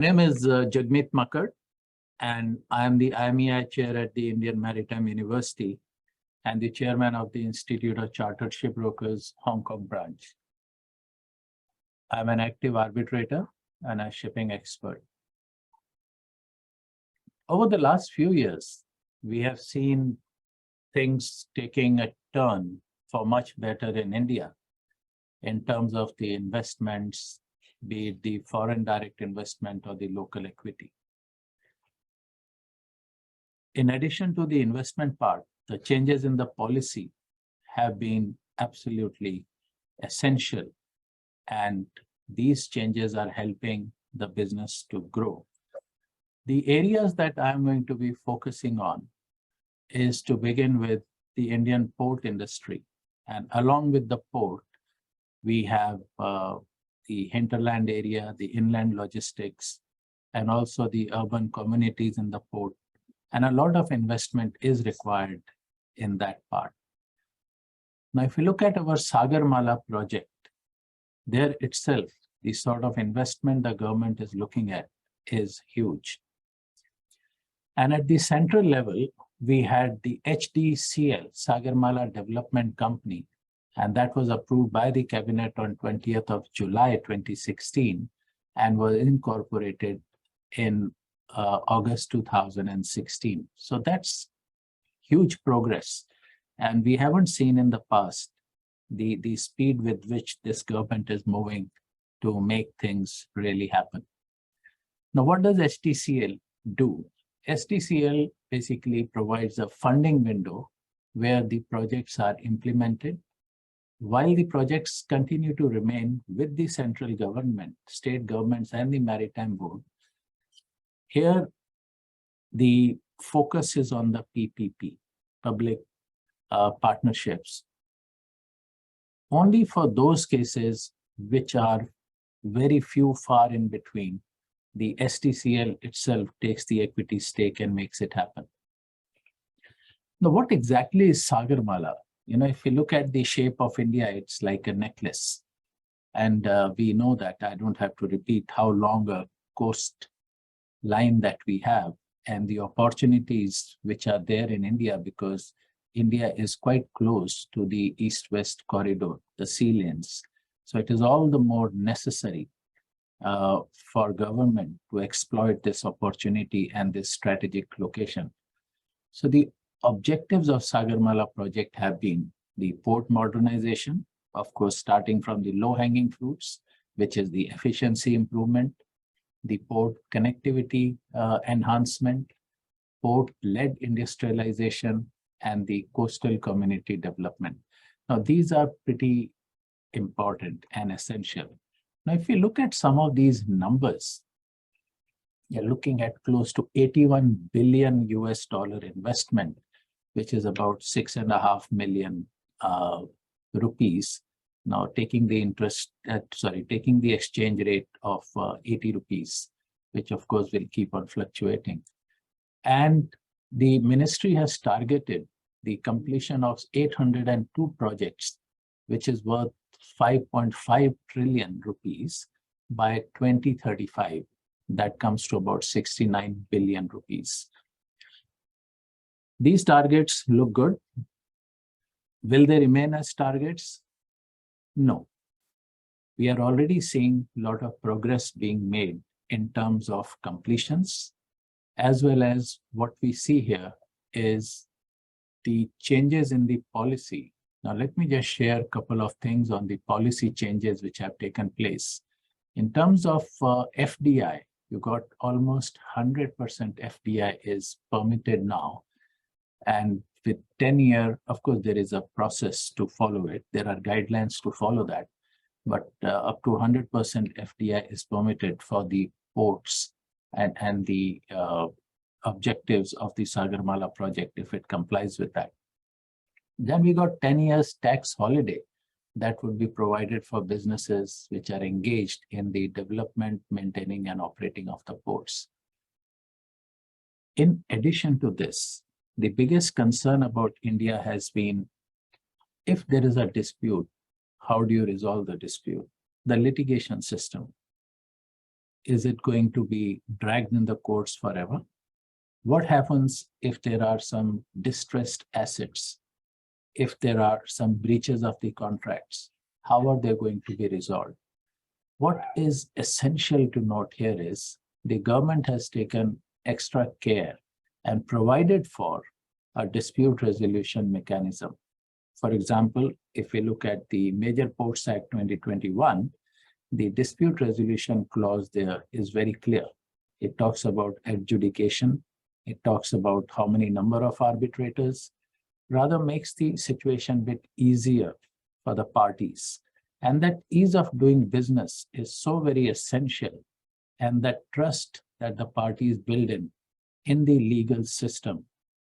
My name is Jagmeet Makkar, and I am the IMEI chair at the Indian Maritime University and the chairman of the Institute of Chartered Shipbrokers Hong Kong branch. I'm an active arbitrator and a shipping expert. Over the last few years, we have seen things taking a turn for much better in India in terms of the investments, be it the foreign direct investment or the local equity. In addition to the investment part, the changes in the policy have been absolutely essential, and these changes are helping the business to grow. The areas that I'm going to be focusing on is to begin with the Indian port industry. And along with the port, we have the hinterland area, the inland logistics, and also the urban communities in the port. And a lot of investment is required in that part. Now, if you look at our Sagarmala project, there itself, the sort of investment the government is looking at is huge. And at the central level, we had the HDCL, Sagarmala Development Company, and that was approved by the cabinet on 20th of July 2016 and was incorporated in August 2016. So that's huge progress. And we haven't seen in the past the speed with which this government is moving to make things really happen. Now, what does HDCL do? HDCL basically provides a funding window where the projects are implemented. While the projects continue to remain with the central government, state governments, and the Maritime Board, here the focus is on the PPP, public partnerships, only for those cases which are very few far in between. The STCL itself takes the equity stake and makes it happen. Now, what exactly is Sagarmala? You know, if you look at the shape of India, it's like a necklace. And we know that. I don't have to repeat how long a coast line that we have and the opportunities which are there in India, because India is quite close to the east-west corridor, the sea lanes. So it is all the more necessary for government to exploit this opportunity and this strategic location. So the objectives of Sagarmala project have been the port modernization, of course, starting from the low-hanging fruits, which is the efficiency improvement, the port connectivity enhancement, port-led industrialization, and the coastal community development. Now, these are pretty important and essential. Now, if you look at some of these numbers, you're looking at close to $81 billion investment, which is about 6.5 million rupees. Now, taking the exchange rate of 80 rupees, which of course will keep on fluctuating. And the ministry has targeted the completion of 802 projects, which is worth 5.5 trillion rupees by 2035. That comes to about 69 billion rupees. These targets look good. Will they remain as targets? No. We are already seeing a lot of progress being made in terms of completions, as well as what we see here is the changes in the policy. Now, let me just share a couple of things on the policy changes which have taken place. In terms of FDI, you got almost 100% FDI is permitted now. And with 10-year, of course, there is a process to follow it. There are guidelines to follow that. But up to 100% FDI is permitted for the ports and the objectives of the Sagarmala project if it complies with that. Then we got 10 years tax holiday that would be provided for businesses which are engaged in the development, maintaining, and operating of the ports. In addition to this, the biggest concern about India has been, if there is a dispute, how do you resolve the dispute? The litigation system is it going to be dragged in the courts forever? What happens if there are some distressed assets? If there are some breaches of the contracts, how are they going to be resolved? What is essential to note here is the government has taken extra care and provided for a dispute resolution mechanism. For example, if we look at the Major Ports Act 2021, the dispute resolution clause there is very clear. It talks about adjudication. It talks about how many number of arbitrators, rather makes the situation a bit easier for the parties. And that ease of doing business is so very essential. And that trust that the parties build in the legal system,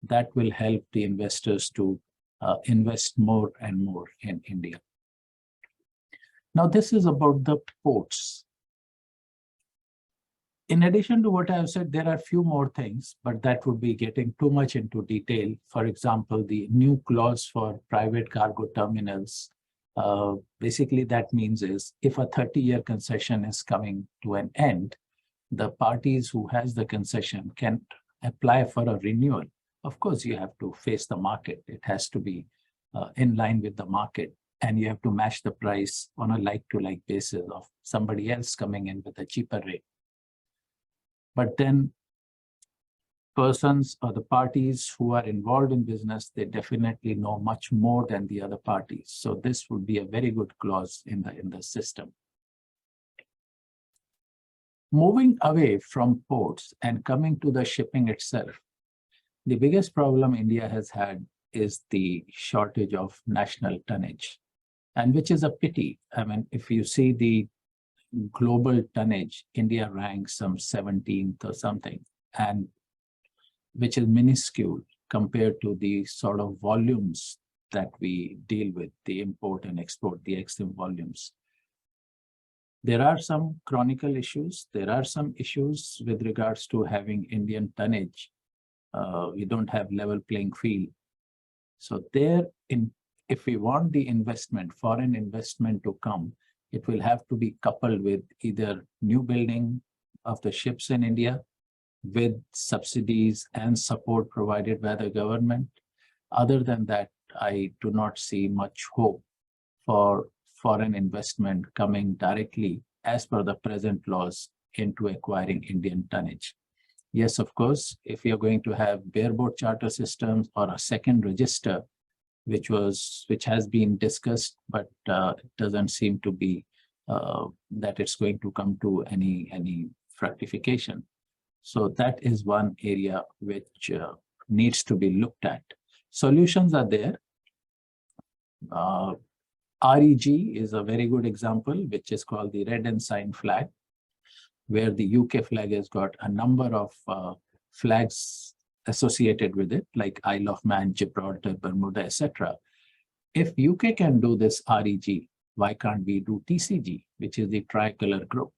that will help the investors to invest more and more in India. Now, this is about the ports. In addition to what I have said, there are a few more things, but that would be getting too much into detail. For example, the new clause for private cargo terminals. Basically, that means is if a 30-year concession is coming to an end, the parties who has the concession can apply for a renewal. Of course, you have to face the market. It has to be in line with the market, and you have to match the price on a like-to-like basis of somebody else coming in with a cheaper rate. But then persons or the parties who are involved in business, they definitely know much more than the other parties. So this would be a very good clause in the system. Moving away from ports and coming to the shipping itself, the biggest problem India has had is the shortage of national tonnage, and which is a pity. I mean, if you see the global tonnage, India ranks some 17th or something, and which is minuscule compared to the sort of volumes that we deal with, the import and export, the export volumes. There are some chronicle issues. There are some issues with regards to having Indian tonnage. We don't have level playing field. So if we want the investment, foreign investment to come, it will have to be coupled with either new building of the ships in India with subsidies and support provided by the government. Other than that, I do not see much hope for foreign investment coming directly as per the present laws into acquiring Indian tonnage. Yes, of course, if you're going to have bareboat charter systems or a second register, which has been discussed, but it doesn't seem to be that it's going to come to any fructification. So that is one area which needs to be looked at. Solutions are there. REG is a very good example, which is called the red ensign flag, where the UK flag has got a number of flags associated with it, like Isle of Man, Gibraltar, Bermuda, etc. If UK can do this REG, why can't we do TCG, which is the tricolor group?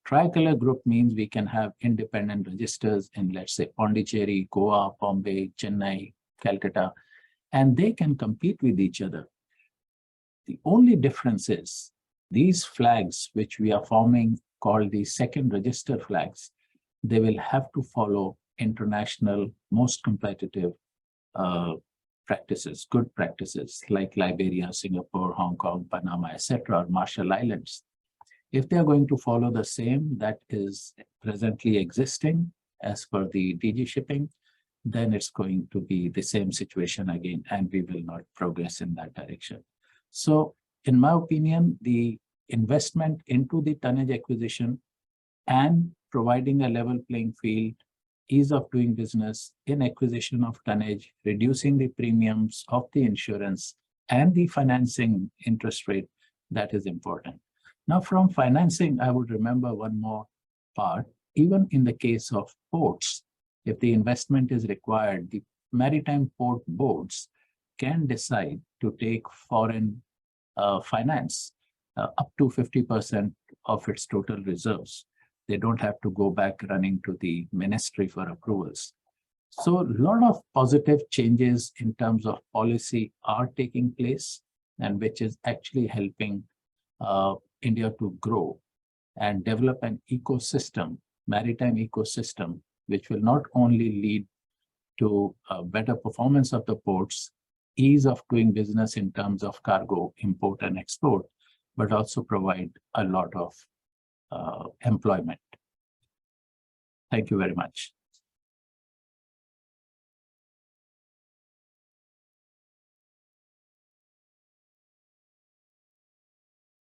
Tricolor group means we can have independent registers in, let's say, Pondicherry, Goa, Bombay, Chennai, Calcutta, and they can compete with each other. The only difference is these flags, which we are forming, called the second register flags, they will have to follow international, most competitive practices, good practices like Liberia, Singapore, Hong Kong, Panama, etc., or Marshall Islands. If they are going to follow the same that is presently existing as per the DG shipping, then it's going to be the same situation again, and we will not progress in that direction. So in my opinion, the investment into the tonnage acquisition and providing a level playing field, ease of doing business in acquisition of tonnage, reducing the premiums of the insurance and the financing interest rate, that is important. Now from financing, I would remember one more part. Even in the case of ports, if the investment is required, the maritime port boards can decide to take foreign finance up to 50% of its total reserves. They don't have to go back running to the ministry for approvals. So a lot of positive changes in terms of policy are taking place, and which is actually helping India to grow. and develop an ecosystem, maritime ecosystem, which will not only lead to a better performance of the ports, ease of doing business in terms of cargo import and export, but also provide a lot of employment. Thank you very much.